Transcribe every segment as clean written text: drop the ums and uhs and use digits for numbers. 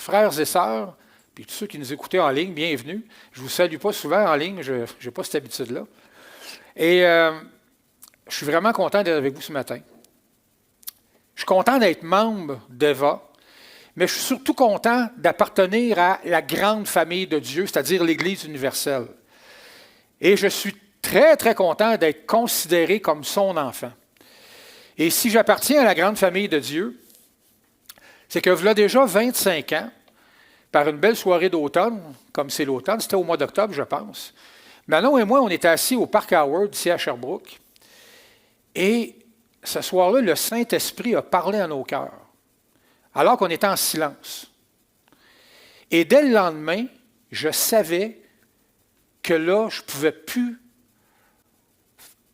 frères et sœurs, puis tous ceux qui nous écoutaient en ligne, bienvenue. Je ne vous salue pas souvent en ligne, je n'ai pas cette habitude-là. Et je suis vraiment content d'être avec vous ce matin. Je suis content d'être membre d'Eva, mais je suis surtout content d'appartenir à la grande famille de Dieu, c'est-à-dire l'Église universelle. Et je suis très, très content d'être considéré comme son enfant. Et si j'appartiens à la grande famille de Dieu, c'est que voilà déjà 25 ans, par une belle soirée d'automne, comme c'est l'automne, c'était au mois d'octobre, je pense, Manon et moi, on était assis au Parc Howard, ici à Sherbrooke, et ce soir-là, le Saint-Esprit a parlé à nos cœurs, alors qu'on était en silence. Et dès le lendemain, je savais que là, je ne pouvais plus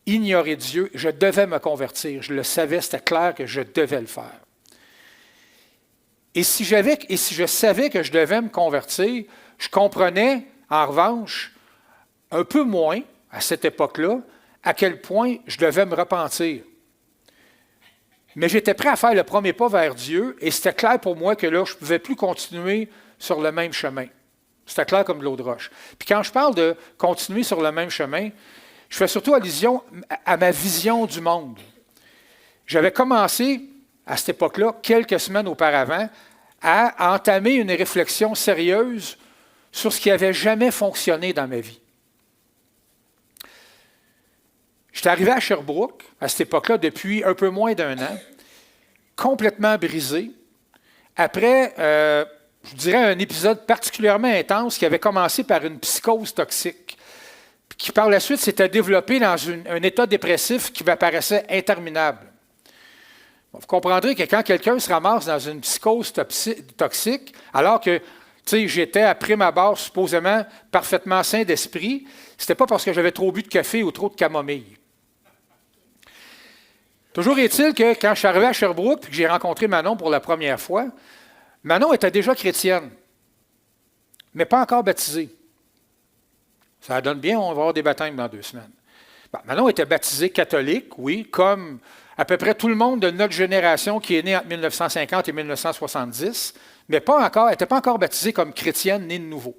ignorer Dieu, je devais me convertir. Je le savais, c'était clair que je devais le faire. Et si je savais que je devais me convertir, je comprenais, en revanche, un peu moins, à cette époque-là, à quel point je devais me repentir. Mais j'étais prêt à faire le premier pas vers Dieu, et c'était clair pour moi que là, je ne pouvais plus continuer sur le même chemin. C'était clair comme de l'eau de roche. Puis quand je parle de continuer sur le même chemin, je fais surtout allusion à ma vision du monde. J'avais commencé, à cette époque-là, quelques semaines auparavant, à entamer une réflexion sérieuse sur ce qui n'avait jamais fonctionné dans ma vie. J'étais arrivé à Sherbrooke, à cette époque-là, depuis un peu moins d'1 an, complètement brisé, après, je dirais, un épisode particulièrement intense qui avait commencé par une psychose toxique, qui par la suite s'était développé dans un état dépressif qui m'apparaissait interminable. Bon, vous comprendrez que quand quelqu'un se ramasse dans une psychose toxique, alors que j'étais à prime abord supposément parfaitement sain d'esprit, ce n'était pas parce que j'avais trop bu de café ou trop de camomille. Toujours est-il que quand je suis arrivé à Sherbrooke et que j'ai rencontré Manon pour la première fois, Manon était déjà chrétienne, mais pas encore baptisée. Ça donne bien, on va avoir des baptêmes dans 2 semaines. Bon, Manon était baptisée catholique, oui, comme à peu près tout le monde de notre génération qui est née entre 1950 et 1970, mais elle n'était pas encore baptisée comme chrétienne née de nouveau.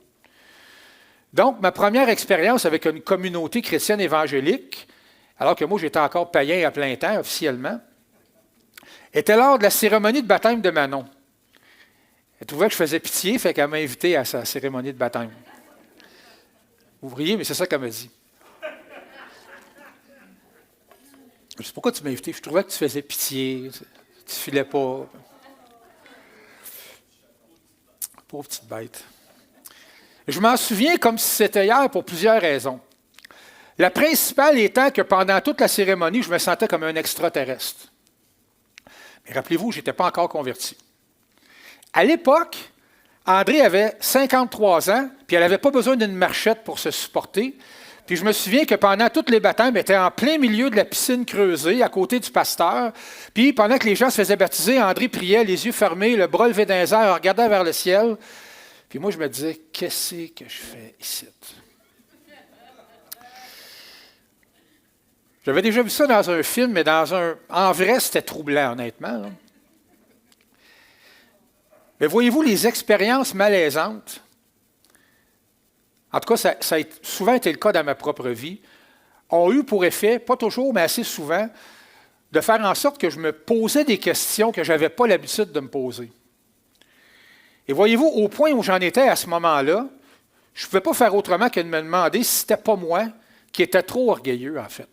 Donc, ma première expérience avec une communauté chrétienne évangélique, alors que moi j'étais encore païen à plein temps officiellement, était lors de la cérémonie de baptême de Manon. Elle trouvait que je faisais pitié, fait qu'elle m'a invité à sa cérémonie de baptême. Vous riez, mais c'est ça qu'elle m'a dit. Je dis, pourquoi tu m'as invité? Je trouvais que tu faisais pitié, tu ne filais pas. Pauvre petite bête. Je m'en souviens comme si c'était hier pour plusieurs raisons. La principale étant que pendant toute la cérémonie, je me sentais comme un extraterrestre. Mais rappelez-vous, je n'étais pas encore converti. À l'époque, André avait 53 ans, puis elle n'avait pas besoin d'une marchette pour se supporter. Puis je me souviens que pendant tous les baptêmes, elle était en plein milieu de la piscine creusée, à côté du pasteur. Puis pendant que les gens se faisaient baptiser, André priait, les yeux fermés, le bras levé dans les airs, regardant vers le ciel. Puis moi, je me disais, qu'est-ce que je fais ici? J'avais déjà vu ça dans un film, mais en vrai, c'était troublant, honnêtement. Là. Mais voyez-vous, les expériences malaisantes, en tout cas, ça a souvent été le cas dans ma propre vie, ont eu pour effet, pas toujours, mais assez souvent, de faire en sorte que je me posais des questions que je n'avais pas l'habitude de me poser. Et voyez-vous, au point où j'en étais à ce moment-là, je ne pouvais pas faire autrement que de me demander si ce n'était pas moi qui étais trop orgueilleux, en fait.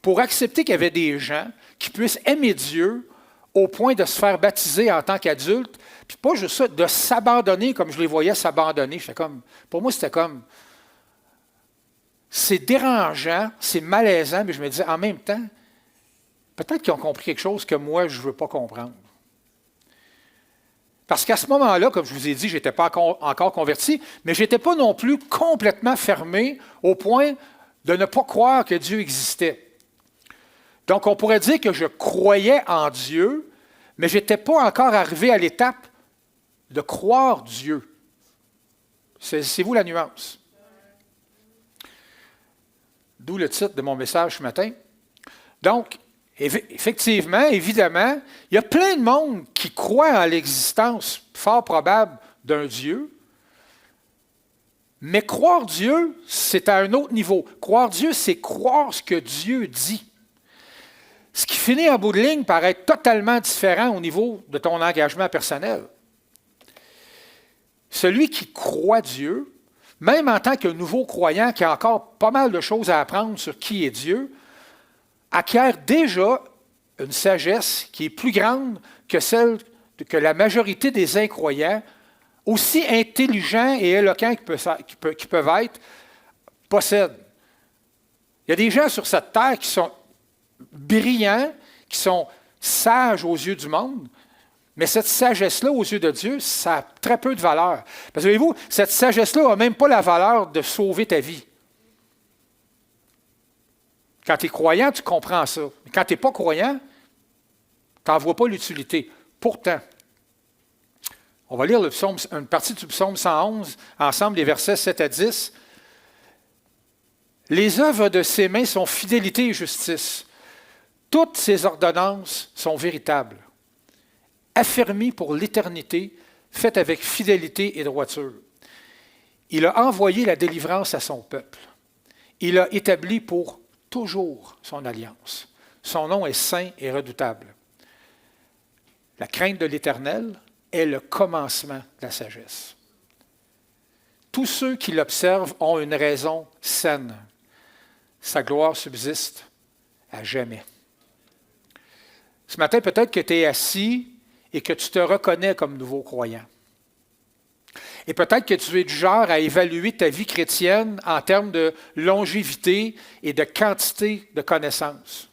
Pour accepter qu'il y avait des gens qui puissent aimer Dieu au point de se faire baptiser en tant qu'adulte, puis pas juste ça, de s'abandonner comme je les voyais s'abandonner. Pour moi, c'était comme, c'est dérangeant, c'est malaisant, mais je me disais, en même temps, peut-être qu'ils ont compris quelque chose que moi, je ne veux pas comprendre. Parce qu'à ce moment-là, comme je vous ai dit, je n'étais pas encore converti, mais je n'étais pas non plus complètement fermé au point de ne pas croire que Dieu existait. Donc, on pourrait dire que je croyais en Dieu, mais je n'étais pas encore arrivé à l'étape de croire Dieu. C'est vous la nuance. D'où le titre de mon message ce matin. Donc, Effectivement, évidemment, il y a plein de monde qui croient en l'existence fort probable d'un Dieu, mais croire Dieu, c'est à un autre niveau. Croire Dieu, c'est croire ce que Dieu dit. Ce qui finit en bout de ligne par être totalement différent au niveau de ton engagement personnel. Celui qui croit Dieu, même en tant que nouveau croyant qui a encore pas mal de choses à apprendre sur qui est Dieu, acquiert déjà une sagesse qui est plus grande que celle que la majorité des incroyants, aussi intelligents et éloquents qu'ils peuvent être, possèdent. Il y a des gens sur cette terre qui sont brillants, qui sont sages aux yeux du monde, mais cette sagesse-là, aux yeux de Dieu, ça a très peu de valeur. Parce que voyez-vous, cette sagesse-là n'a même pas la valeur de sauver ta vie. Quand tu es croyant, tu comprends ça. Mais quand tu n'es pas croyant, tu n'en vois pas l'utilité. Pourtant, on va lire une partie du psaume 111, ensemble, les versets 7 à 10. Les œuvres de ses mains sont fidélité et justice. Toutes ses ordonnances sont véritables, affermies pour l'éternité, faites avec fidélité et droiture. Il a envoyé la délivrance à son peuple. Il a établi pour toujours son alliance. Son nom est saint et redoutable. La crainte de l'Éternel est le commencement de la sagesse. Tous ceux qui l'observent ont une raison saine. Sa gloire subsiste à jamais. Ce matin, peut-être que tu es assis et que tu te reconnais comme nouveau croyant. Et peut-être que tu es du genre à évaluer ta vie chrétienne en termes de longévité et de quantité de connaissances.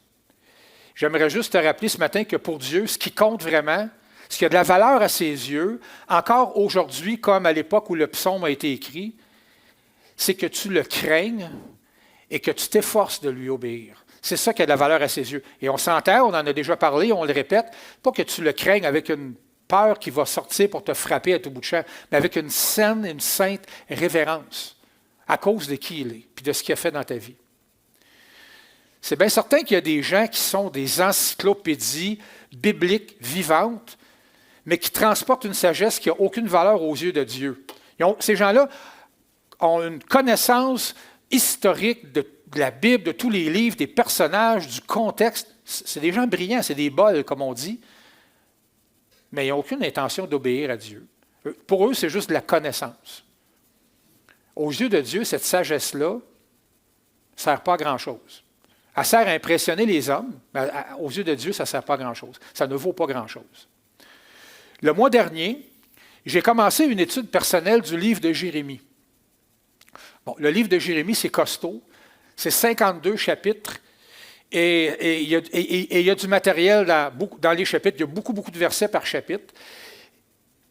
J'aimerais juste te rappeler ce matin que pour Dieu, ce qui compte vraiment, ce qui a de la valeur à ses yeux, encore aujourd'hui, comme à l'époque où le psaume a été écrit, c'est que tu le craignes et que tu t'efforces de lui obéir. C'est ça qui a de la valeur à ses yeux. Et on s'entend, on en a déjà parlé, on le répète, pas que tu le craignes avec une peur qui va sortir pour te frapper à tout bout de champ, mais avec une saine et une sainte révérence à cause de qui il est, puis de ce qu'il a fait dans ta vie. C'est bien certain qu'il y a des gens qui sont des encyclopédies bibliques vivantes, mais qui transportent une sagesse qui n'a aucune valeur aux yeux de Dieu. Ces gens-là ont une connaissance historique de la Bible, de tous les livres, des personnages, du contexte. C'est des gens brillants, c'est des bols, comme on dit, mais ils n'ont aucune intention d'obéir à Dieu. Pour eux, c'est juste de la connaissance. Aux yeux de Dieu, cette sagesse-là ne sert pas à grand-chose. Elle sert à impressionner les hommes, mais aux yeux de Dieu, ça ne sert pas à grand-chose. Ça ne vaut pas grand-chose. Le mois dernier, j'ai commencé une étude personnelle du livre de Jérémie. Bon, le livre de Jérémie, c'est costaud. C'est 52 chapitres. Et il y a du matériel dans les chapitres. Il y a beaucoup de versets par chapitre.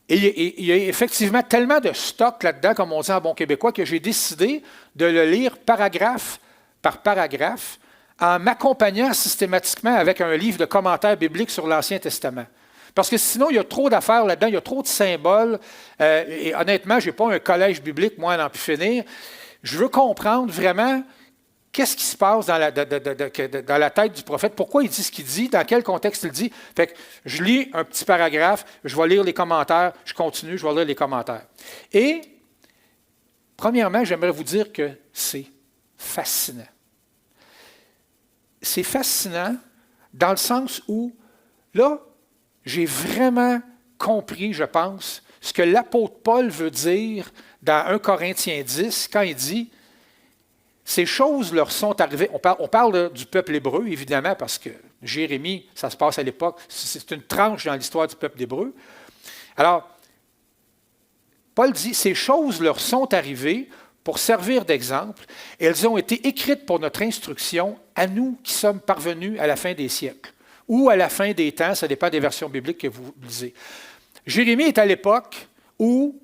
Et il y a effectivement tellement de stock là-dedans, comme on dit en bon québécois, que j'ai décidé de le lire paragraphe par paragraphe en m'accompagnant systématiquement avec un livre de commentaires bibliques sur l'Ancien Testament. Parce que sinon, il y a trop d'affaires là-dedans, il y a trop de symboles. Et honnêtement, je n'ai pas un collège biblique, moi, à n'en plus finir. Je veux comprendre vraiment qu'est-ce qui se passe dans la tête du prophète, pourquoi il dit ce qu'il dit, dans quel contexte il dit. Fait que je lis un petit paragraphe, je vais lire les commentaires, je continue, je vais lire les commentaires. Et, premièrement, j'aimerais vous dire que c'est fascinant. C'est fascinant dans le sens où, là, j'ai vraiment compris, je pense, ce que l'apôtre Paul veut dire dans 1 Corinthiens 10, quand il dit « Ces choses leur sont arrivées ». On parle du peuple hébreu, évidemment, parce que Jérémie, ça se passe à l'époque, c'est une tranche dans l'histoire du peuple hébreu. Alors, Paul dit « Ces choses leur sont arrivées pour servir d'exemple. Elles ont été écrites pour notre instruction, à nous qui sommes parvenus à la fin des siècles. » Ou à la fin des temps, ça dépend des versions bibliques que vous lisez. Jérémie est à l'époque où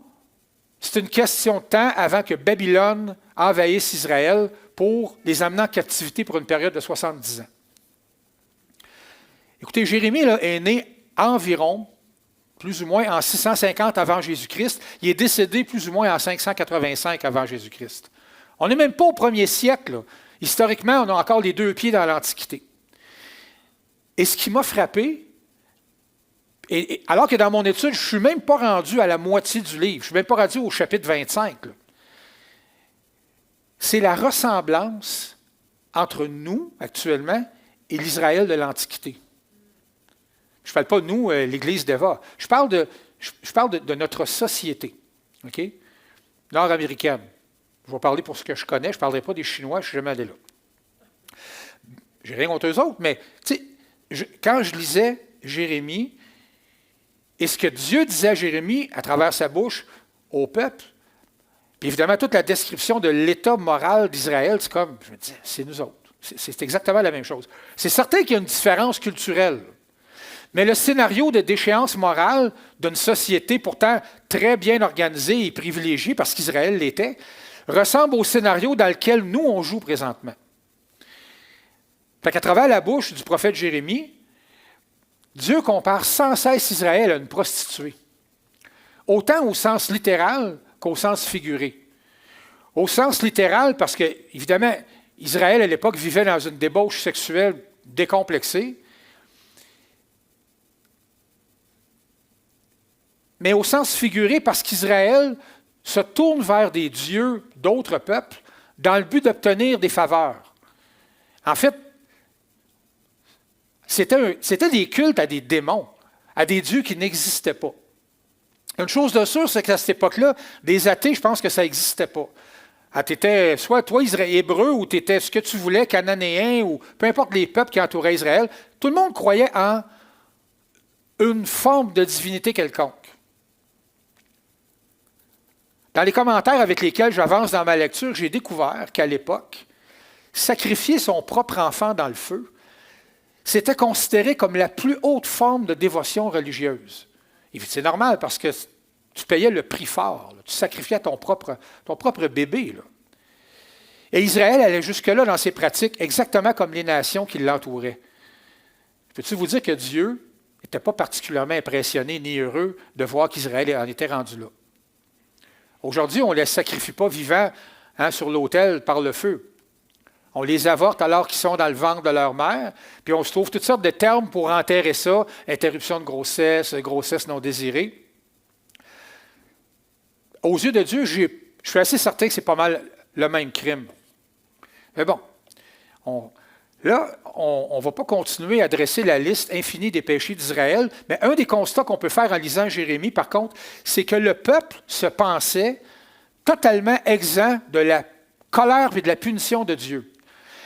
c'est une question de temps avant que Babylone envahisse Israël pour les amener en captivité pour une période de 70 ans. Écoutez, Jérémie là, est né environ, plus ou moins en 650 avant Jésus-Christ. Il est décédé plus ou moins en 585 avant Jésus-Christ. On n'est même pas au 1er siècle. Là. Historiquement, on a encore les 2 pieds dans l'Antiquité. Et ce qui m'a frappé, alors que dans mon étude, je ne suis même pas rendu à la moitié du livre, je ne suis même pas rendu au chapitre 25, là. C'est la ressemblance entre nous, actuellement, et l'Israël de l'Antiquité. Je ne parle pas de nous, l'Église d'Eva. Je parle de notre société, OK? Nord-américaine. Je vais parler pour ce que je connais, je ne parlerai pas des Chinois, je ne suis jamais allé là. Je n'ai rien contre eux autres, mais quand je lisais Jérémie, et ce que Dieu disait à Jérémie à travers sa bouche au peuple, puis évidemment, toute la description de l'état moral d'Israël, c'est comme, je me dis, c'est nous autres. C'est exactement la même chose. C'est certain qu'il y a une différence culturelle. Mais le scénario de déchéance morale d'une société pourtant très bien organisée et privilégiée, parce qu'Israël l'était, ressemble au scénario dans lequel nous, on joue présentement. Fait qu'à travers la bouche du prophète Jérémie, Dieu compare sans cesse Israël à une prostituée. Autant au sens littéral qu'au sens figuré. Au sens littéral, parce que, évidemment, Israël, à l'époque, vivait dans une débauche sexuelle décomplexée. Mais au sens figuré, parce qu'Israël se tourne vers des dieux d'autres peuples dans le but d'obtenir des faveurs. En fait, c'était des cultes à des démons, à des dieux qui n'existaient pas. Une chose de sûre, c'est qu'à cette époque-là, des athées, je pense que ça n'existait pas. Tu étais soit toi, hébreu, ou tu étais ce que tu voulais, cananéen, ou peu importe les peuples qui entouraient Israël, tout le monde croyait en une forme de divinité quelconque. Dans les commentaires avec lesquels j'avance dans ma lecture, j'ai découvert qu'à l'époque, sacrifier son propre enfant dans le feu, c'était considéré comme la plus haute forme de dévotion religieuse. Et c'est normal parce que tu payais le prix fort. Là. Tu sacrifiais ton propre bébé. Là. Et Israël allait jusque-là dans ses pratiques, exactement comme les nations qui l'entouraient. Peux-tu vous dire que Dieu n'était pas particulièrement impressionné ni heureux de voir qu'Israël en était rendu là? Aujourd'hui, on ne les sacrifie pas vivants sur l'autel par le feu. On les avorte alors qu'ils sont dans le ventre de leur mère, puis on se trouve toutes sortes de termes pour enterrer ça, interruption de grossesse, grossesse non désirée. Aux yeux de Dieu, je suis assez certain que c'est pas mal le même crime. Mais bon, on ne va pas continuer à dresser la liste infinie des péchés d'Israël, mais un des constats qu'on peut faire en lisant Jérémie, par contre, c'est que le peuple se pensait totalement exempt de la colère et de la punition de Dieu.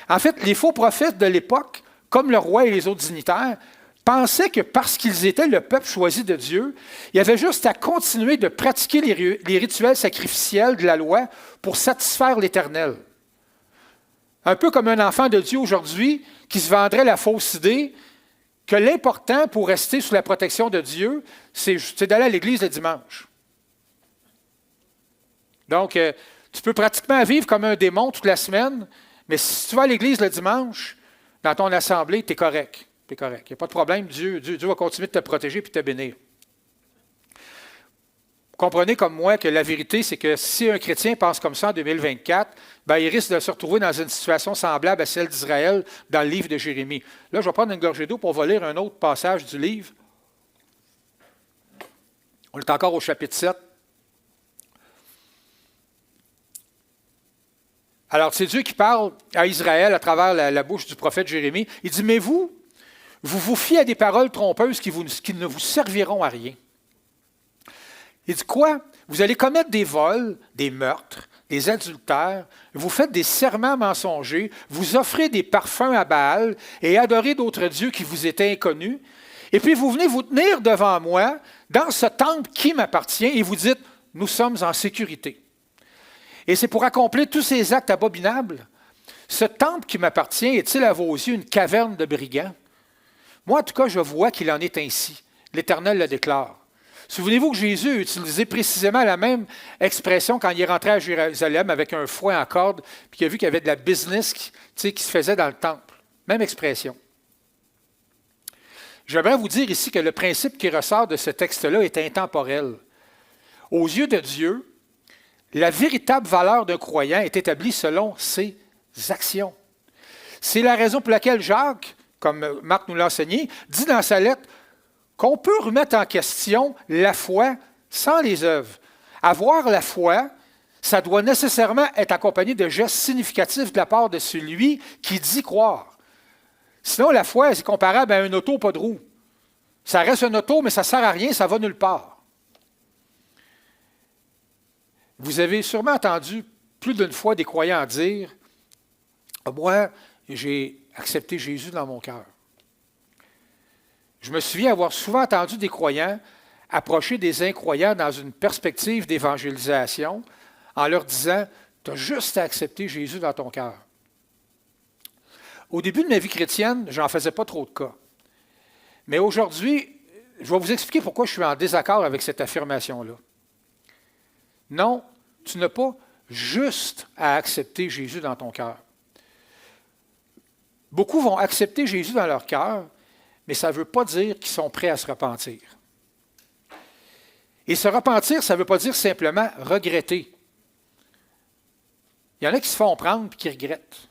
En fait, les faux prophètes de l'époque, comme le roi et les autres dignitaires, pensaient que parce qu'ils étaient le peuple choisi de Dieu, il y avait juste à continuer de pratiquer les rituels sacrificiels de la loi pour satisfaire l'Éternel. Un peu comme un enfant de Dieu aujourd'hui qui se vendrait la fausse idée que l'important pour rester sous la protection de Dieu, c'est d'aller à l'église le dimanche. Donc, tu peux pratiquement vivre comme un démon toute la semaine, mais si tu vas à l'église le dimanche, dans ton assemblée, tu es correct. Tu es correct. Il n'y a pas de problème. Dieu va continuer de te protéger et de te bénir. Comprenez comme moi que la vérité, c'est que si un chrétien pense comme ça en 2024, il risque de se retrouver dans une situation semblable à celle d'Israël dans le livre de Jérémie. Là, je vais prendre une gorgée d'eau pour vous lire un autre passage du livre. On est encore au chapitre 7. Alors, c'est Dieu qui parle à Israël à travers la bouche du prophète Jérémie. Il dit, mais vous vous fiez à des paroles trompeuses qui ne vous serviront à rien. Il dit quoi? Vous allez commettre des vols, des meurtres, des adultères, vous faites des serments mensongers, vous offrez des parfums à Baal et adorez d'autres dieux qui vous étaient inconnus. Et puis vous venez vous tenir devant moi dans ce temple qui m'appartient et vous dites, nous sommes en sécurité. Et c'est pour accomplir tous ces actes abominables. Ce temple qui m'appartient est-il à vos yeux une caverne de brigands? Moi, en tout cas, je vois qu'il en est ainsi. L'Éternel le déclare. Souvenez-vous que Jésus a utilisé précisément la même expression quand il est rentré à Jérusalem avec un fouet en corde, puis qu'il a vu qu'il y avait de la business qui se faisait dans le temple. Même expression. J'aimerais vous dire ici que le principe qui ressort de ce texte-là est intemporel. Aux yeux de Dieu, la véritable valeur d'un croyant est établie selon ses actions. C'est la raison pour laquelle Jacques, comme Marc nous l'a enseigné, dit dans sa lettre qu'on peut remettre en question la foi sans les œuvres. Avoir la foi, ça doit nécessairement être accompagné de gestes significatifs de la part de celui qui dit croire. Sinon, la foi, c'est comparable à un auto pas de roue. Ça reste un auto, mais ça ne sert à rien, ça va nulle part. Vous avez sûrement entendu plus d'une fois des croyants dire « Moi, j'ai accepté Jésus dans mon cœur. » Je me souviens avoir souvent entendu des croyants approcher des incroyants dans une perspective d'évangélisation en leur disant « Tu as juste à accepter Jésus dans ton cœur. » Au début de ma vie chrétienne, je n'en faisais pas trop de cas. Mais aujourd'hui, je vais vous expliquer pourquoi je suis en désaccord avec cette affirmation-là. Non, tu n'as pas juste à accepter Jésus dans ton cœur. Beaucoup vont accepter Jésus dans leur cœur, mais ça ne veut pas dire qu'ils sont prêts à se repentir. Et se repentir, ça ne veut pas dire simplement regretter. Il y en a qui se font prendre et qui regrettent.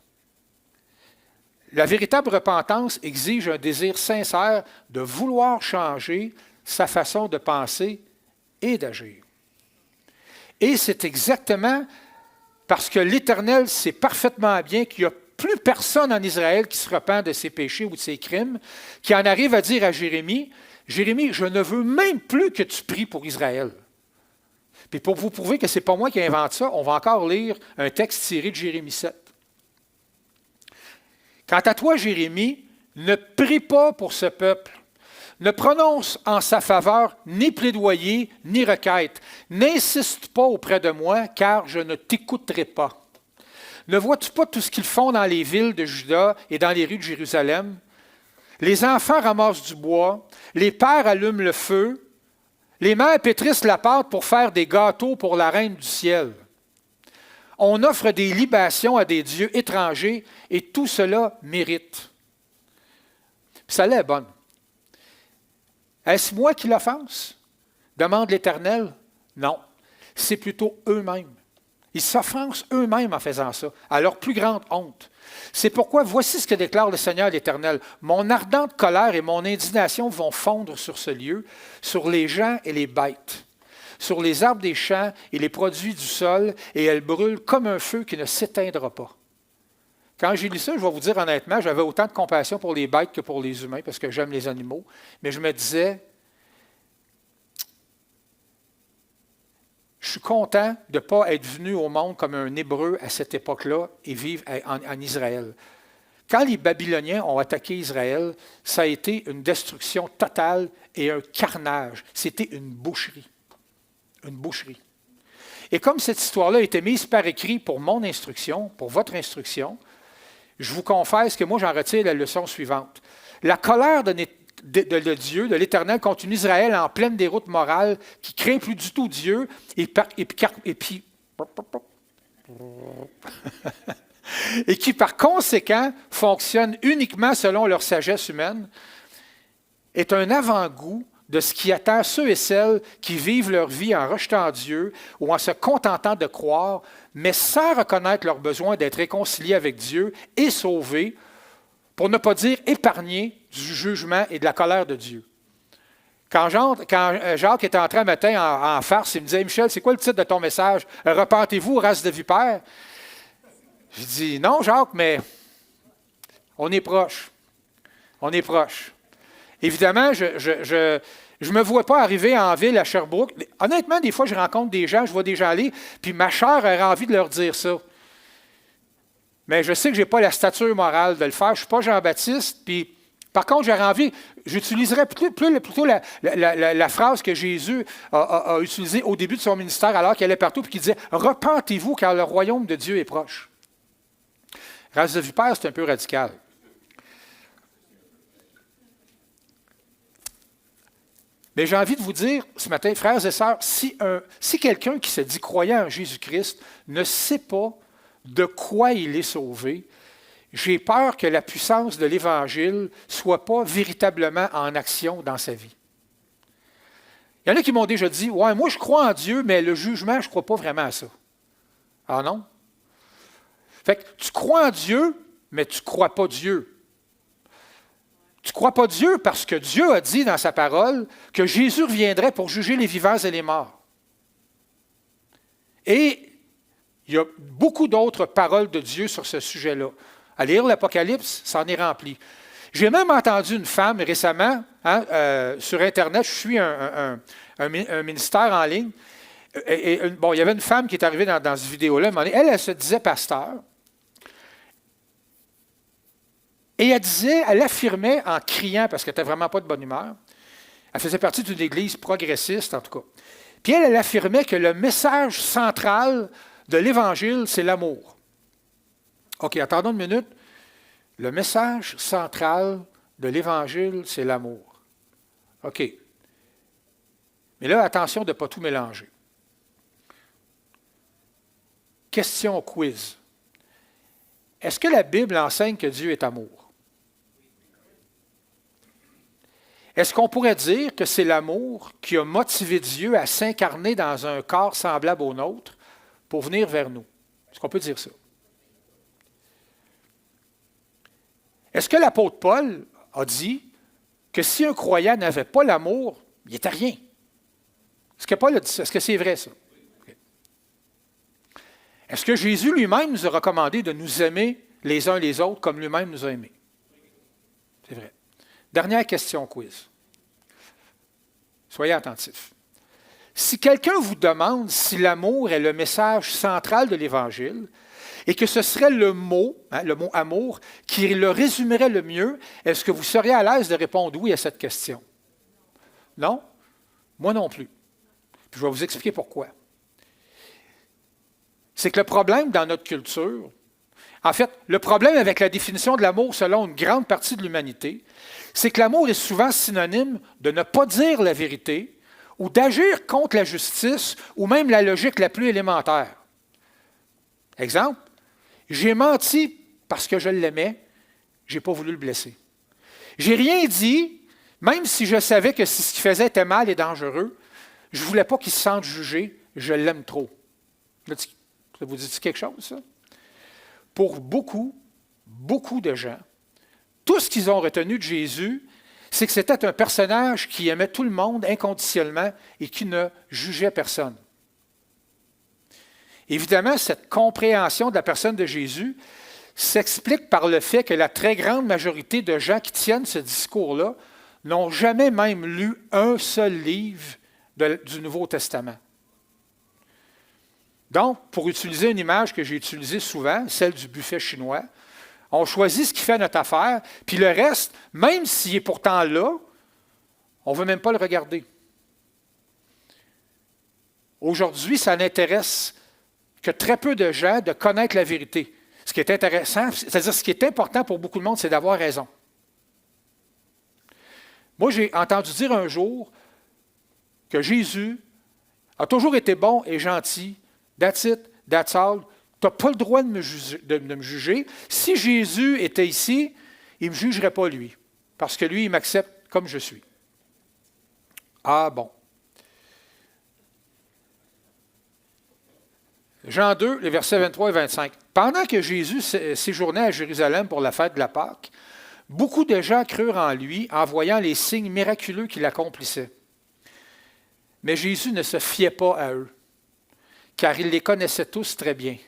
La véritable repentance exige un désir sincère de vouloir changer sa façon de penser et d'agir. Et c'est exactement parce que l'Éternel sait parfaitement bien qu'il n'y a plus personne en Israël qui se repent de ses péchés ou de ses crimes, qui en arrive à dire à Jérémie, « Jérémie, je ne veux même plus que tu pries pour Israël. » Puis pour vous prouver que ce n'est pas moi qui invente ça, on va encore lire un texte tiré de Jérémie 7. Quant à toi, Jérémie, ne prie pas pour ce peuple. Ne prononce en sa faveur ni plaidoyer, ni requête. N'insiste pas auprès de moi, car je ne t'écouterai pas. Ne vois-tu pas tout ce qu'ils font dans les villes de Juda et dans les rues de Jérusalem? Les enfants ramassent du bois, les pères allument le feu, les mères pétrissent la pâte pour faire des gâteaux pour la reine du ciel. On offre des libations à des dieux étrangers et tout cela mérite. Puis ça l'est bonne. Est-ce moi qui l'offense? Demande l'Éternel. Non, c'est plutôt eux-mêmes. Ils s'offensent eux-mêmes en faisant ça, à leur plus grande honte. C'est pourquoi voici ce que déclare le Seigneur l'Éternel. Mon ardente colère et mon indignation vont fondre sur ce lieu, sur les gens et les bêtes, sur les arbres des champs et les produits du sol, et elles brûlent comme un feu qui ne s'éteindra pas. Quand j'ai lu ça, je vais vous dire honnêtement, j'avais autant de compassion pour les bêtes que pour les humains, parce que j'aime les animaux, mais je me disais, je suis content de ne pas être venu au monde comme un Hébreu à cette époque-là et vivre en Israël. Quand les Babyloniens ont attaqué Israël, ça a été une destruction totale et un carnage. C'était une boucherie. Une boucherie. Et comme cette histoire-là a été mise par écrit pour mon instruction, pour votre instruction, je vous confesse que moi, j'en retire la leçon suivante. La colère de Dieu, de l'Éternel, contre une Israël en pleine déroute morale, qui ne craint plus du tout Dieu, et qui, par conséquent, fonctionne uniquement selon leur sagesse humaine, est un avant-goût de ce qui attend ceux et celles qui vivent leur vie en rejetant Dieu ou en se contentant de croire, mais sans reconnaître leur besoin d'être réconciliés avec Dieu et sauvés, pour ne pas dire épargnés du jugement et de la colère de Dieu. Quand Jacques était entré un matin en farce, il me disait « Michel, c'est quoi le titre de ton message? Repentez-vous, race de vipères? » Je dis « Non, Jacques, mais on est proche. On est proche. » Évidemment, je ne me vois pas arriver en ville à Sherbrooke. Honnêtement, des fois, je rencontre des gens, je vois des gens aller, puis ma chair aurait envie de leur dire ça. Mais je sais que je n'ai pas la stature morale de le faire. Je ne suis pas Jean-Baptiste. Puis, par contre, j'aurais envie, j'utiliserais plutôt la phrase que Jésus a utilisée au début de son ministère, alors qu'il allait partout, puis qu'il disait « Repentez-vous, car le royaume de Dieu est proche. » Race de vipère, c'est un peu radical. Mais j'ai envie de vous dire ce matin, frères et sœurs, si quelqu'un qui se dit croyant en Jésus-Christ ne sait pas de quoi il est sauvé, j'ai peur que la puissance de l'Évangile ne soit pas véritablement en action dans sa vie. Il y en a qui m'ont déjà dit « Ouais, moi je crois en Dieu, mais le jugement, je ne crois pas vraiment à ça. » Ah non? Fait que tu crois en Dieu, mais tu ne crois pas Dieu. Tu ne crois pas Dieu parce que Dieu a dit dans sa parole que Jésus reviendrait pour juger les vivants et les morts. Et il y a beaucoup d'autres paroles de Dieu sur ce sujet-là. À lire l'Apocalypse, ça en est rempli. J'ai même entendu une femme récemment, sur Internet, je suis un ministère en ligne, il y avait une femme qui est arrivée dans cette vidéo-là, elle se disait pasteur, et elle affirmait en criant, parce qu'elle n'était vraiment pas de bonne humeur, elle faisait partie d'une église progressiste en tout cas, puis elle affirmait que le message central de l'Évangile, c'est l'amour. OK, attendons une minute. Le message central de l'Évangile, c'est l'amour. OK. Mais là, attention de ne pas tout mélanger. Question quiz. Est-ce que la Bible enseigne que Dieu est amour? Est-ce qu'on pourrait dire que c'est l'amour qui a motivé Dieu à s'incarner dans un corps semblable au nôtre pour venir vers nous? Est-ce qu'on peut dire ça? Est-ce que l'apôtre Paul a dit que si un croyant n'avait pas l'amour, il n'était rien? Est-ce que Paul a dit ça? Est-ce que c'est vrai ça? Okay. Est-ce que Jésus lui-même nous a recommandé de nous aimer les uns les autres comme lui-même nous a aimés? C'est vrai. Dernière question quiz. Soyez attentifs. Si quelqu'un vous demande si l'amour est le message central de l'Évangile et que ce serait le mot amour, qui le résumerait le mieux, est-ce que vous seriez à l'aise de répondre oui à cette question? Non? Moi non plus. Puis je vais vous expliquer pourquoi. C'est que le problème dans notre culture, en fait, le problème avec la définition de l'amour selon une grande partie de l'humanité, c'est que l'amour est souvent synonyme de ne pas dire la vérité ou d'agir contre la justice ou même la logique la plus élémentaire. Exemple, j'ai menti parce que je l'aimais, je n'ai pas voulu le blesser. J'ai rien dit, même si je savais que si ce qu'il faisait était mal et dangereux, je ne voulais pas qu'il se sente jugé, je l'aime trop. Ça vous dit quelque chose, ça? Pour beaucoup de gens, tout ce qu'ils ont retenu de Jésus, c'est que c'était un personnage qui aimait tout le monde inconditionnellement et qui ne jugeait personne. Évidemment, cette compréhension de la personne de Jésus s'explique par le fait que la très grande majorité de gens qui tiennent ce discours-là n'ont jamais même lu un seul livre du Nouveau Testament. Donc, pour utiliser une image que j'ai utilisée souvent, celle du buffet chinois, on choisit ce qui fait notre affaire, puis le reste, même s'il est pourtant là, on ne veut même pas le regarder. Aujourd'hui, ça n'intéresse que très peu de gens de connaître la vérité. Ce qui est intéressant, c'est-à-dire ce qui est important pour beaucoup de monde, c'est d'avoir raison. Moi, j'ai entendu dire un jour que Jésus a toujours été bon et gentil. That's it, that's all. Tu n'as pas le droit de me juger. Si Jésus était ici, il ne me jugerait pas lui, parce que lui, il m'accepte comme je suis. Ah bon. Jean 2, les versets 23 et 25. Pendant que Jésus séjournait à Jérusalem pour la fête de la Pâque, beaucoup de gens crurent en lui en voyant les signes miraculeux qu'il accomplissait. Mais Jésus ne se fiait pas à eux, car il les connaissait tous très bien.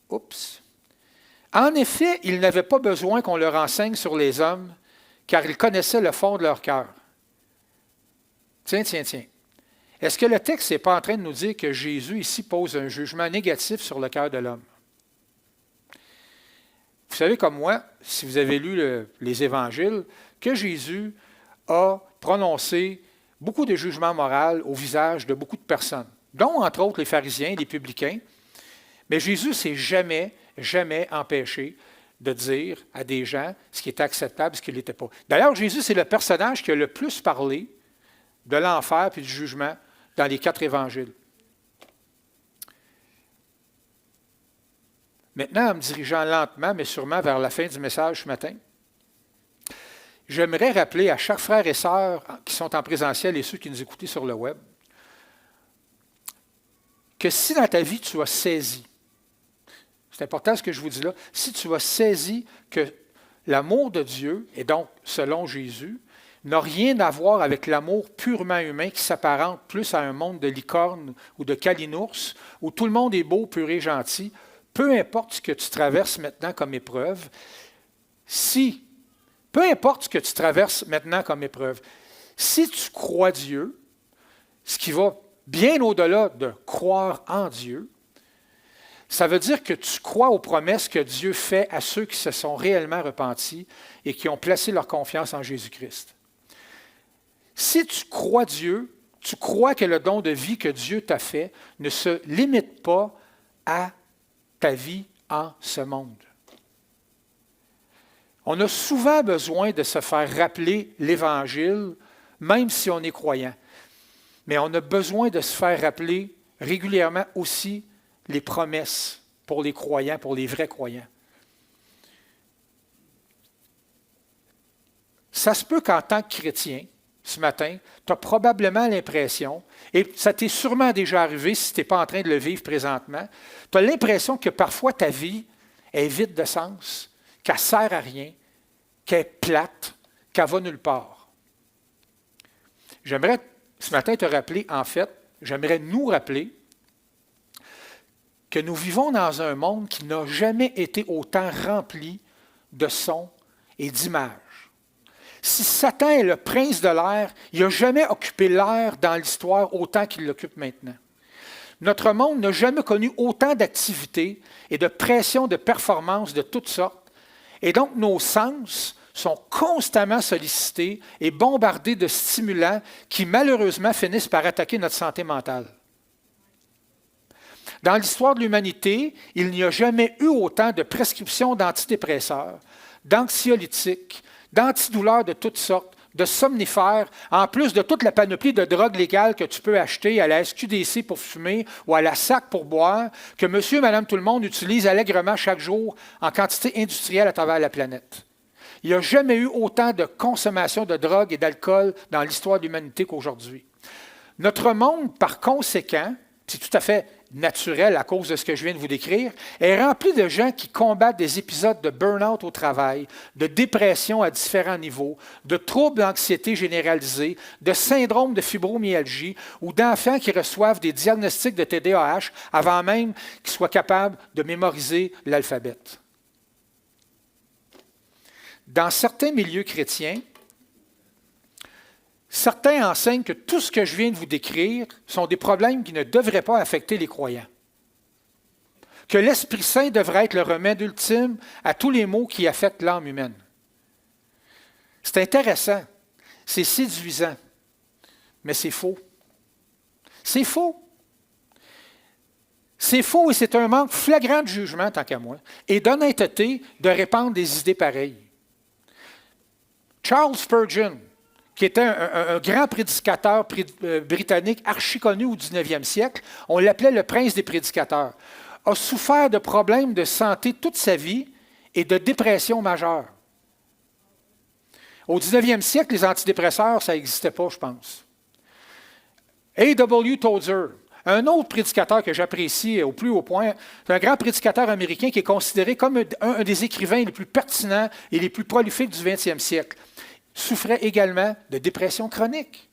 Oups. En effet, il n'avait pas besoin qu'on leur enseigne sur les hommes, car il connaissait le fond de leur cœur. Tiens. Est-ce que le texte n'est pas en train de nous dire que Jésus ici pose un jugement négatif sur le cœur de l'homme? Vous savez comme moi, si vous avez lu les évangiles, que Jésus a prononcé beaucoup de jugements moraux au visage de beaucoup de personnes, dont entre autres les pharisiens, les publicains. Mais Jésus ne s'est jamais empêché de dire à des gens ce qui était acceptable et ce qui ne l'était pas. D'ailleurs, Jésus, c'est le personnage qui a le plus parlé de l'enfer et du jugement dans les 4 évangiles. Maintenant, en me dirigeant lentement, mais sûrement vers la fin du message ce matin, j'aimerais rappeler à chaque frère et sœur qui sont en présentiel et ceux qui nous écoutent sur le web, que si dans ta vie tu as saisi, c'est important ce que je vous dis là, si tu as saisi que l'amour de Dieu, et donc selon Jésus, n'a rien à voir avec l'amour purement humain qui s'apparente plus à un monde de licornes ou de calinours, où tout le monde est beau, pur et gentil. Peu importe ce que tu traverses maintenant comme épreuve, peu importe ce que tu traverses maintenant comme épreuve, si tu crois Dieu, ce qui va bien au-delà de croire en Dieu, ça veut dire que tu crois aux promesses que Dieu fait à ceux qui se sont réellement repentis et qui ont placé leur confiance en Jésus-Christ. Si tu crois Dieu, tu crois que le don de vie que Dieu t'a fait ne se limite pas à ta vie en ce monde. On a souvent besoin de se faire rappeler l'Évangile, même si on est croyant. Mais on a besoin de se faire rappeler régulièrement aussi les promesses pour les croyants, pour les vrais croyants. Ça se peut qu'en tant que chrétien, ce matin, tu as probablement l'impression, et ça t'est sûrement déjà arrivé si tu n'es pas en train de le vivre présentement, tu as l'impression que parfois ta vie est vide de sens, qu'elle ne sert à rien, qu'elle est plate, qu'elle va nulle part. J'aimerais ce matin te rappeler, en fait, j'aimerais nous rappeler que nous vivons dans un monde qui n'a jamais été autant rempli de sons et d'images. Si Satan est le prince de l'air, il n'a jamais occupé l'air dans l'histoire autant qu'il l'occupe maintenant. Notre monde n'a jamais connu autant d'activités et de pression de performance de toutes sortes. Et donc, nos sens sont constamment sollicités et bombardés de stimulants qui, malheureusement, finissent par attaquer notre santé mentale. Dans l'histoire de l'humanité, il n'y a jamais eu autant de prescriptions d'antidépresseurs, d'anxiolytiques, d'antidouleurs de toutes sortes, de somnifères, en plus de toute la panoplie de drogues légales que tu peux acheter à la SQDC pour fumer ou à la SAC pour boire, que monsieur et madame tout le monde utilise allègrement chaque jour en quantité industrielle à travers la planète. Il n'y a jamais eu autant de consommation de drogue et d'alcool dans l'histoire de l'humanité qu'aujourd'hui. Notre monde, par conséquent, c'est tout à fait naturel à cause de ce que je viens de vous décrire, est rempli de gens qui combattent des épisodes de burn-out au travail, de dépression à différents niveaux, de troubles d'anxiété généralisés, de syndrome de fibromyalgie ou d'enfants qui reçoivent des diagnostics de TDAH avant même qu'ils soient capables de mémoriser l'alphabet. Dans certains milieux chrétiens, certains enseignent que tout ce que je viens de vous décrire sont des problèmes qui ne devraient pas affecter les croyants. Que l'Esprit Saint devrait être le remède ultime à tous les maux qui affectent l'âme humaine. C'est intéressant, c'est séduisant, mais c'est faux. C'est faux. C'est faux et c'est un manque flagrant de jugement, tant qu'à moi, et d'honnêteté de répandre des idées pareilles. Charles Spurgeon, qui était un grand prédicateur britannique archi-connu au 19e siècle, on l'appelait le prince des prédicateurs, a souffert de problèmes de santé toute sa vie et de dépression majeure. Au 19e siècle, les antidépresseurs, ça n'existait pas, je pense. A.W. Tozer, un autre prédicateur que j'apprécie au plus haut point, c'est un grand prédicateur américain qui est considéré comme un des écrivains les plus pertinents et les plus prolifiques du 20e siècle. Souffrait également de dépression chronique.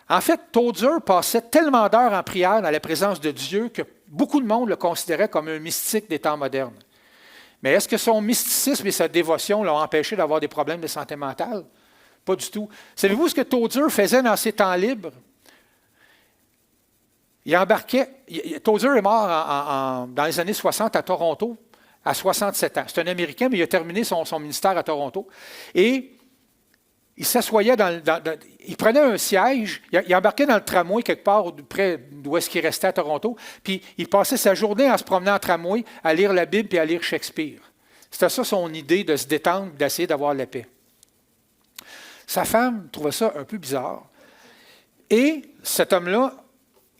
En fait, Tozer passait tellement d'heures en prière dans la présence de Dieu que beaucoup de monde le considérait comme un mystique des temps modernes. Mais est-ce que son mysticisme et sa dévotion l'ont empêché d'avoir des problèmes de santé mentale? Pas du tout. Savez-vous ce que Tozer faisait dans ses temps libres? Il embarquait. Tozer est mort dans les années 60 à Toronto, à 67 ans. C'est un Américain, mais il a terminé son ministère à Toronto. Et il s'assoyait il prenait un siège, il embarquait dans le tramway quelque part près d'où est-ce qu'il restait à Toronto, puis il passait sa journée en se promenant en tramway à lire la Bible et à lire Shakespeare. C'était ça son idée de se détendre, d'essayer d'avoir la paix. Sa femme trouvait ça un peu bizarre. Et cet homme-là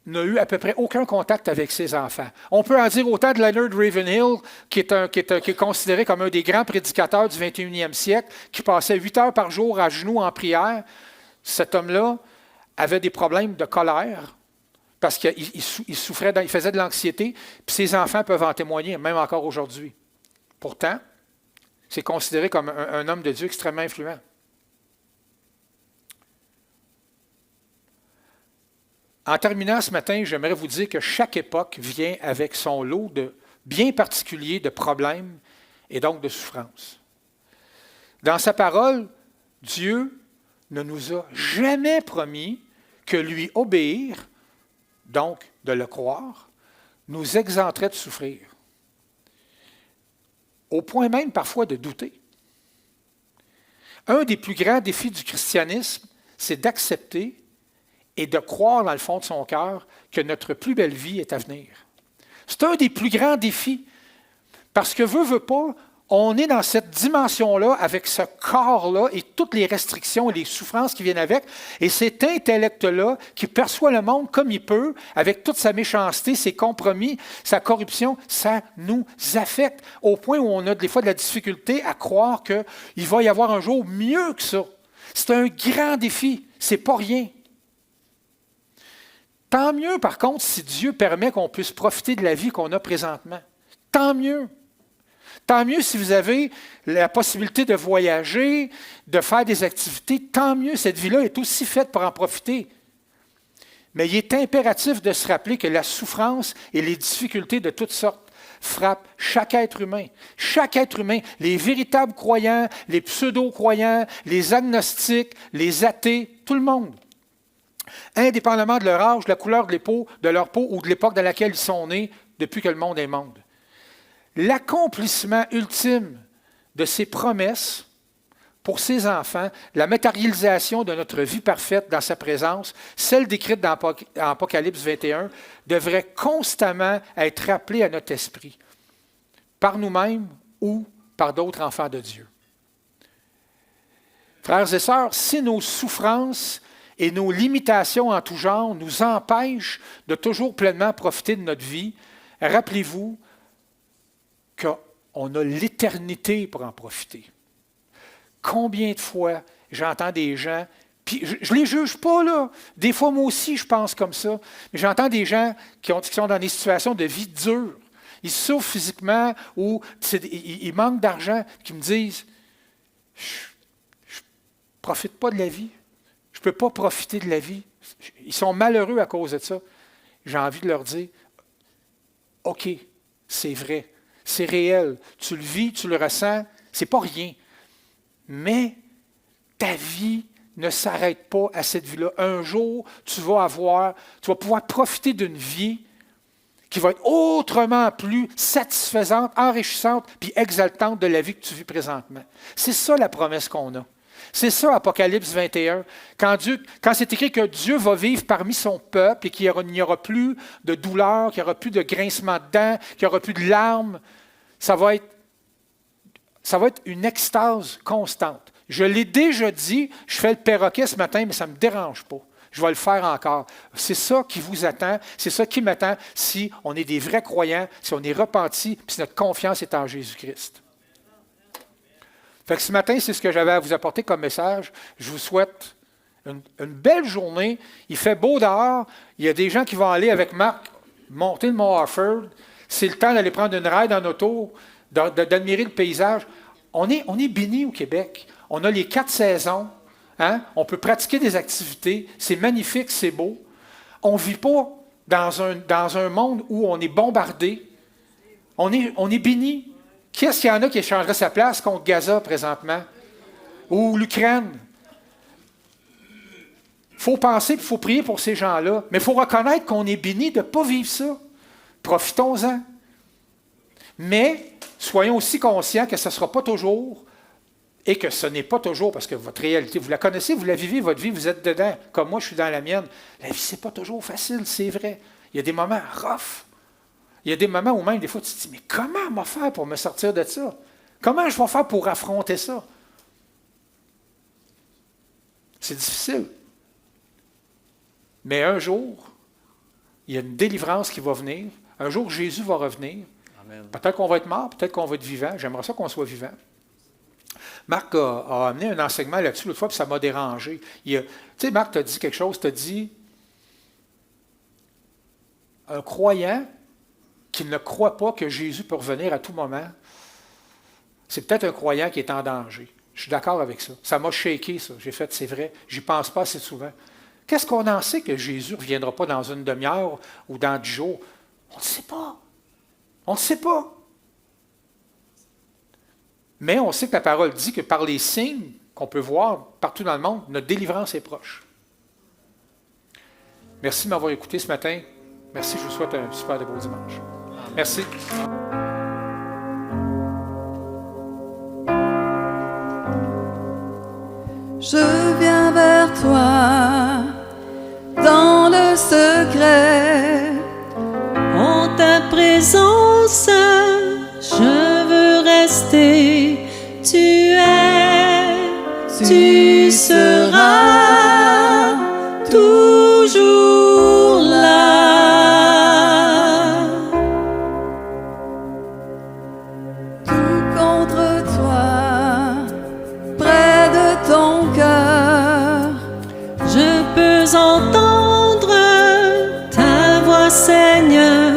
n'a eu à peu près aucun contact avec ses enfants. On peut en dire autant de Leonard Ravenhill, qui est considéré comme un des grands prédicateurs du 21e siècle, qui passait 8 heures par jour à genoux en prière. Cet homme-là avait des problèmes de colère parce qu'il souffrait, il faisait de l'anxiété, puis ses enfants peuvent en témoigner, même encore aujourd'hui. Pourtant, c'est considéré comme un homme de Dieu extrêmement influent. En terminant ce matin, j'aimerais vous dire que chaque époque vient avec son lot de bien particulier de problèmes et donc de souffrances. Dans sa parole, Dieu ne nous a jamais promis que lui obéir, donc de le croire, nous exempterait de souffrir. Au point même parfois de douter. Un des plus grands défis du christianisme, c'est d'accepter et de croire dans le fond de son cœur que notre plus belle vie est à venir. C'est un des plus grands défis. Parce que veut pas, on est dans cette dimension-là, avec ce corps-là et toutes les restrictions et les souffrances qui viennent avec, et cet intellect-là qui perçoit le monde comme il peut, avec toute sa méchanceté, ses compromis, sa corruption, ça nous affecte au point où on a des fois de la difficulté à croire qu'il va y avoir un jour mieux que ça. C'est un grand défi, c'est pas rien. Tant mieux, par contre, si Dieu permet qu'on puisse profiter de la vie qu'on a présentement. Tant mieux. Tant mieux si vous avez la possibilité de voyager, de faire des activités, tant mieux, cette vie-là est aussi faite pour en profiter. Mais il est impératif de se rappeler que la souffrance et les difficultés de toutes sortes frappent chaque être humain. Chaque être humain, les véritables croyants, les pseudo-croyants, les agnostiques, les athées, tout le monde. Indépendamment de leur âge, de la couleur de leur peau ou de l'époque dans laquelle ils sont nés, depuis que le monde est monde. L'accomplissement ultime de ces promesses pour ses enfants, la matérialisation de notre vie parfaite dans sa présence, celle décrite dans Apocalypse 21, devrait constamment être rappelée à notre esprit, par nous-mêmes ou par d'autres enfants de Dieu. Frères et sœurs, si nos souffrances et nos limitations en tout genre nous empêchent de toujours pleinement profiter de notre vie, rappelez-vous qu'on a l'éternité pour en profiter. Combien de fois j'entends des gens, puis je ne les juge pas, là. Des fois, moi aussi, je pense comme ça. Mais j'entends des gens qui sont dans des situations de vie dure. Ils souffrent physiquement ou ils manquent d'argent, qui me disent « Je ne profite pas de la vie. Je ne peux pas profiter de la vie. » Ils sont malheureux à cause de ça. J'ai envie de leur dire « OK, c'est vrai. C'est réel. Tu le vis, tu le ressens. C'est pas rien. Mais ta vie ne s'arrête pas à cette vie-là. Un jour, tu vas pouvoir profiter d'une vie qui va être autrement plus satisfaisante, enrichissante, puis exaltante de la vie que tu vis présentement. C'est ça la promesse qu'on a. C'est ça, Apocalypse 21. Quand c'est écrit que Dieu va vivre parmi son peuple et qu'il n'y aura plus de douleur, qu'il n'y aura plus de grincement de dents, qu'il n'y aura plus de larmes, ça va être une extase constante. Je l'ai déjà dit, je fais le perroquet ce matin, mais ça ne me dérange pas. Je vais le faire encore. C'est ça qui vous attend, c'est ça qui m'attend si on est des vrais croyants, si on est repentis, puis si notre confiance est en Jésus-Christ. Fait que ce matin, c'est ce que j'avais à vous apporter comme message. Je vous souhaite une belle journée. Il fait beau dehors. Il y a des gens qui vont aller avec Marc monter le mont Harford. C'est le temps d'aller prendre une ride en auto, d'admirer le paysage. On est bénis au Québec. On a les 4 saisons. Hein? On peut pratiquer des activités. C'est magnifique, c'est beau. On ne vit pas dans un monde où on est bombardé. On est bénis. Qu'est-ce qu'il y en a qui échangerait sa place contre Gaza présentement? Ou l'Ukraine? Il faut penser et il faut prier pour ces gens-là. Mais il faut reconnaître qu'on est béni de ne pas vivre ça. Profitons-en. Mais soyons aussi conscients que ce ne sera pas toujours et que ce n'est pas toujours, parce que votre réalité, vous la connaissez, vous la vivez, votre vie, vous êtes dedans. Comme moi, je suis dans la mienne. La vie, ce n'est pas toujours facile, c'est vrai. Il y a des moments rough. Il y a des moments où même, des fois, tu te dis, mais comment je vais faire pour me sortir de ça? Comment je vais faire pour affronter ça? C'est difficile. Mais un jour, il y a une délivrance qui va venir. Un jour, Jésus va revenir. Amen. Peut-être qu'on va être mort, peut-être qu'on va être vivant. J'aimerais ça qu'on soit vivant. Marc a amené un enseignement là-dessus l'autre fois, puis ça m'a dérangé. Tu sais, Marc t'a dit quelque chose, t'a dit, un croyant qui ne croit pas que Jésus peut revenir à tout moment, C'est peut-être un croyant qui est en danger. Je suis d'accord avec ça. Ça m'a shaké, ça. J'ai fait, c'est vrai, j'y pense pas assez souvent. Qu'est-ce qu'on en sait que Jésus ne reviendra pas dans une demi-heure ou dans 10 jours? On ne sait pas. On ne sait pas. Mais on sait que la parole dit que par les signes qu'on peut voir partout dans le monde, notre délivrance est proche. Merci de m'avoir écouté ce matin. Merci, je vous souhaite un super de beau dimanche. Merci. Je viens vers toi dans le secret. En ta présence, je veux rester. Tu es, tu seras toujours là. Tout contre toi, près de ton cœur, Je peux entendre ta voix, Seigneur.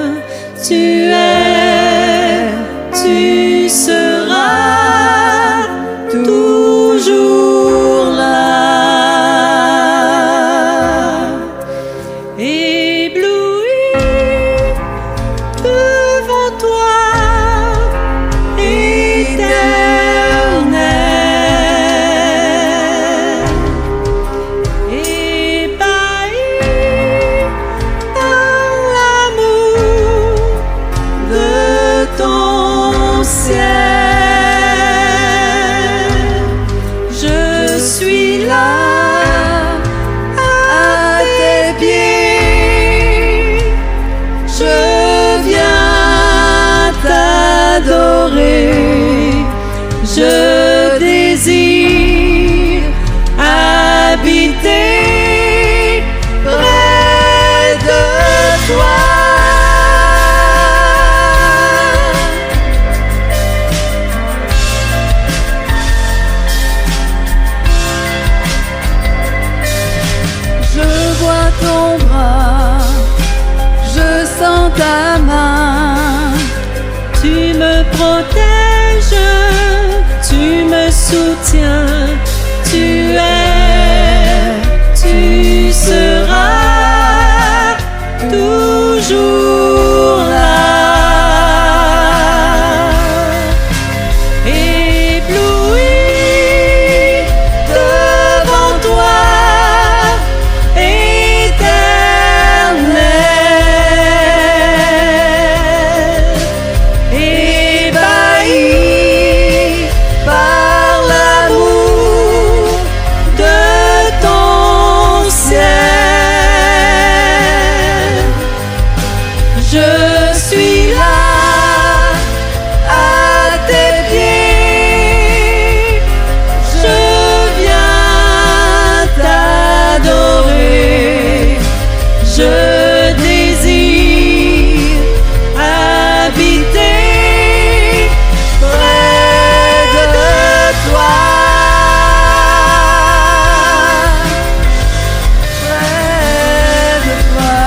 Tu es, tu seras toujours là. Ébloui devant toi, Éternel. Ébahi par l'amour de ton ciel, je suis là à tes pieds, je viens t'adorer, je désire habiter près de toi. je vois ton bras, je sens ta main. Tu me protèges, tu me soutiens, tu es, tu seras toujours là. Ébloui devant toi, Éternel. Ébahi par l'amour de ton ciel, je suis là à tes pieds, je viens t'adorer, je désire habiter près de toi. Près de toi.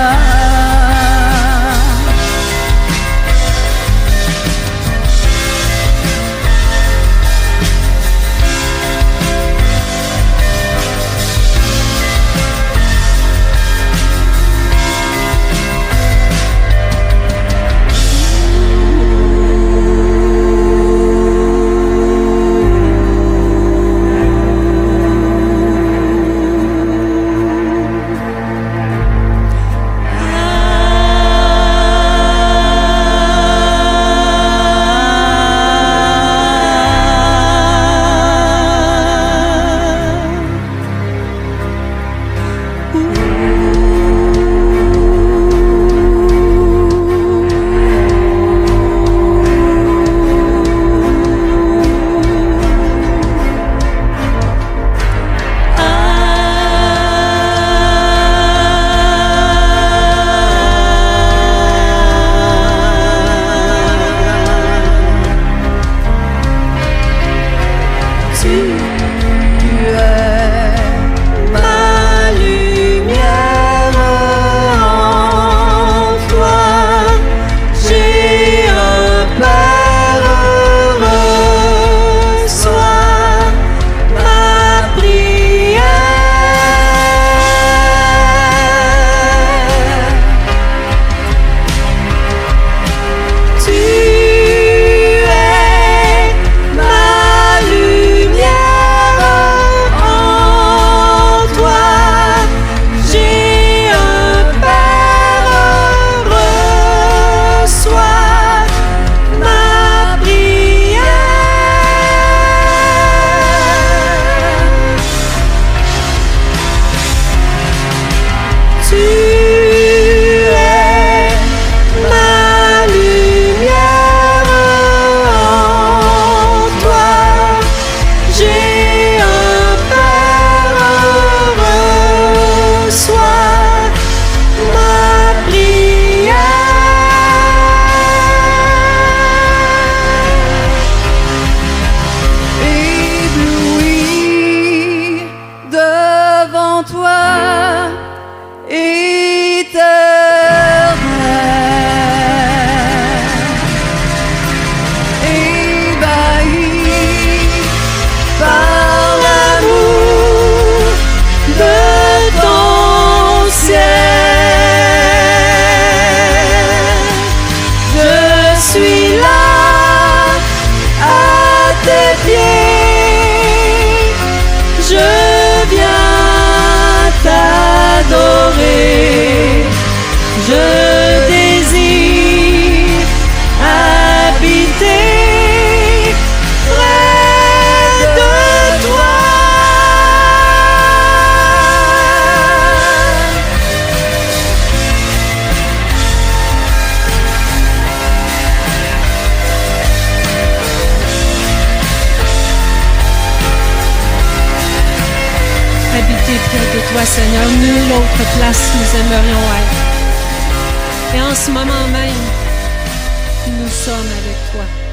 je désire habiter près de toi. Habiter près de toi, Seigneur, nulle autre place nous aimerions être. Et en ce moment même, nous sommes avec toi.